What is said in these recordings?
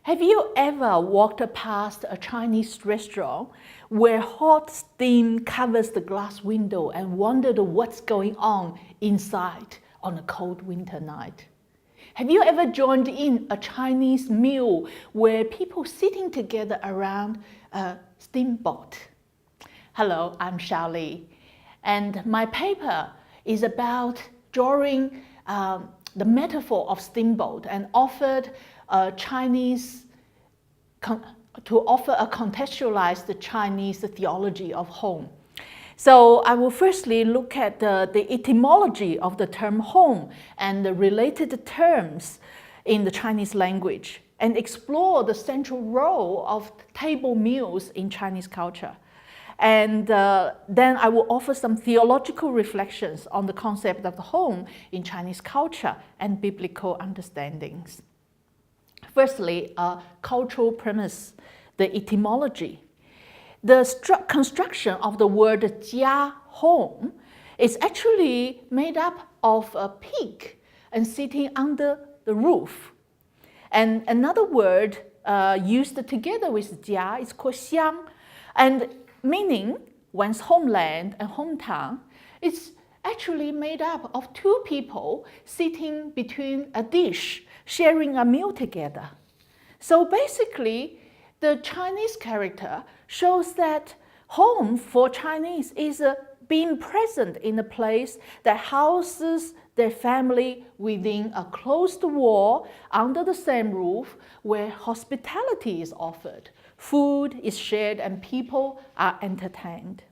Have you ever walked past a Chinese restaurant where hot steam covers the glass window and wondered what's going on inside on a cold winter night? Have you ever joined in a Chinese meal where people sitting together around a steamboat? Hello, I'm Xiaoli, and my paper is about drawing the metaphor of steamboat and offered a contextualized Chinese theology of home. So I will firstly look at the etymology of the term home and the related terms in the Chinese language and explore the central role of table meals in Chinese culture. And then I will offer some theological reflections on the concept of the home in Chinese culture and biblical understandings. Firstly, a cultural premise, the etymology. The construction of the word jia, home, is actually made up of a pig and sitting under the roof. And another word used together with jia is called xiang, and meaning one's homeland and hometown. It's actually made up of two people sitting between a dish, sharing a meal together. So basically, the Chinese character shows that home for Chinese is being present in a place that houses their family within a closed wall under the same roof where hospitality is offered, food is shared, and people are entertained.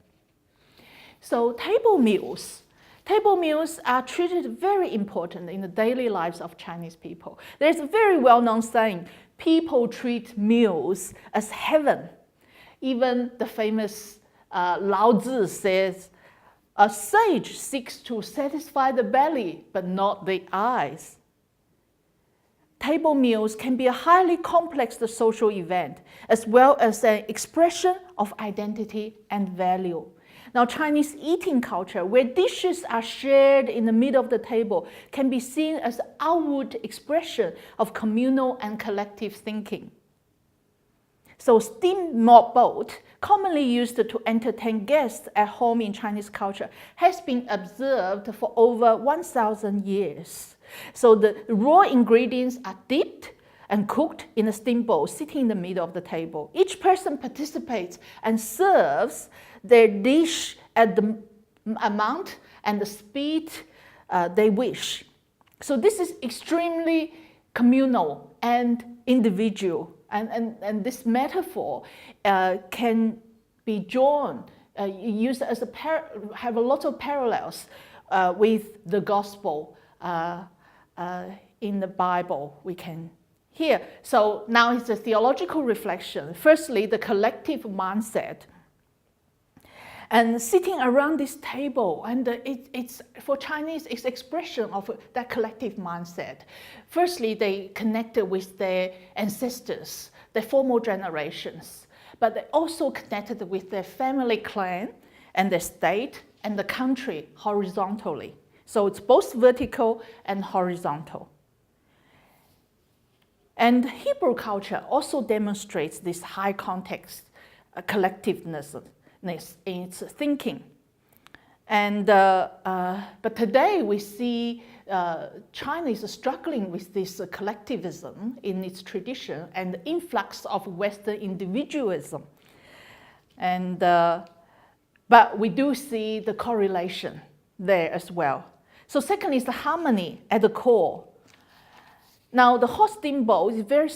So table meals. Table meals are treated very important in the daily lives of Chinese people. There's a very well-known saying, people treat meals as heaven. Even the famous Lao Tzu says, a sage seeks to satisfy the belly, but not the eyes. Table meals can be a highly complex social event, as well as an expression of identity and value. Now, Chinese eating culture, where dishes are shared in the middle of the table, can be seen as an outward expression of communal and collective thinking. So steamboat, commonly used to entertain guests at home in Chinese culture, has been observed for over 1,000 years. So the raw ingredients are dipped and cooked in a steamboat, sitting in the middle of the table. Each person participates and serves their dish at the amount and the speed they wish. So this is extremely communal and individual. And this metaphor can be drawn, used as have a lot of parallels with the gospel in the Bible we can hear. So now it's a theological reflection. Firstly, the collective mindset. And sitting around this table, and it's for Chinese, it's expression of that collective mindset. Firstly, they connected with their ancestors, their former generations, but they also connected with their family clan and their state and the country horizontally. So it's both vertical and horizontal. And Hebrew culture also demonstrates this high context collectiveness in its thinking. And but today we see China is struggling with this collectivism in its tradition and the influx of Western individualism. And but we do see the correlation there as well. So second is the harmony at the core. Now the hot steamboat is very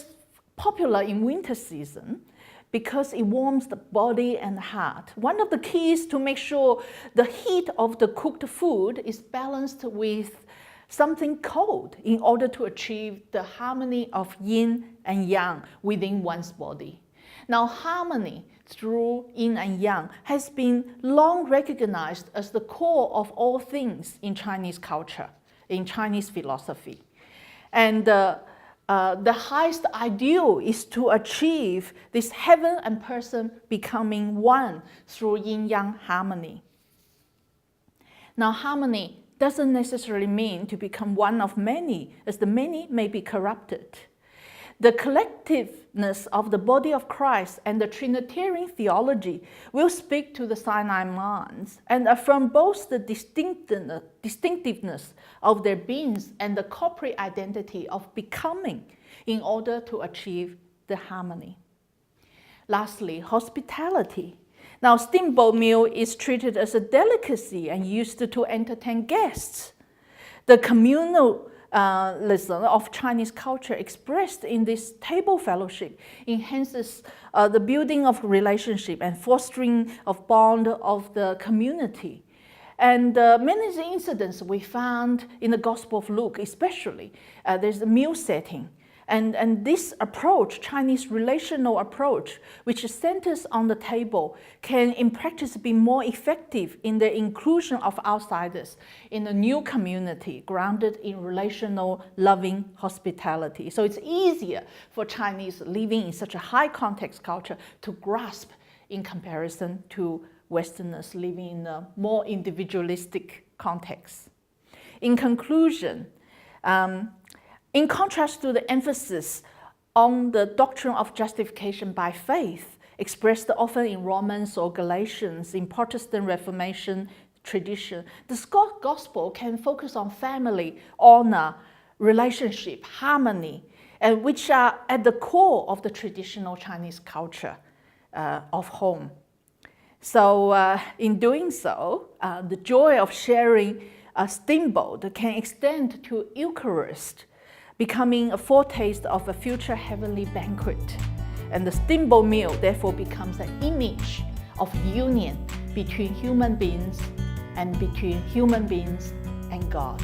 popular in winter season because it warms the body and heart. One of the keys to make sure the heat of the cooked food is balanced with something cold in order to achieve the harmony of yin and yang within one's body. Now, harmony through yin and yang has been long recognized as the core of all things in Chinese culture, in Chinese philosophy. And the highest ideal is to achieve this heaven and person becoming one through yin-yang harmony. Now, harmony doesn't necessarily mean to become one of many, as the many may be corrupted. The collectiveness of the body of Christ and the Trinitarian theology will speak to the Sinai minds and affirm both the distinctiveness of their beings and the corporate identity of becoming in order to achieve the harmony. Lastly, hospitality. Now, steamboat meal is treated as a delicacy and used to entertain guests. The communalism of Chinese culture expressed in this table fellowship enhances the building of relationship and fostering of bond of the community. And many incidents we found in the Gospel of Luke, especially, there's a meal setting. And this approach, Chinese relational approach, which centers on the table, can in practice be more effective in the inclusion of outsiders in a new community grounded in relational, loving hospitality. So it's easier for Chinese living in such a high context culture to grasp in comparison to Westerners living in a more individualistic context. In conclusion, in contrast to the emphasis on the doctrine of justification by faith, expressed often in Romans or Galatians in Protestant Reformation tradition, the gospel can focus on family, honor, relationship, harmony, and which are at the core of the traditional Chinese culture of home. So in doing so, the joy of sharing a steamboat can extend to Eucharist, becoming a foretaste of a future heavenly banquet. And the steamboat meal therefore becomes an image of union between human beings and between human beings and God.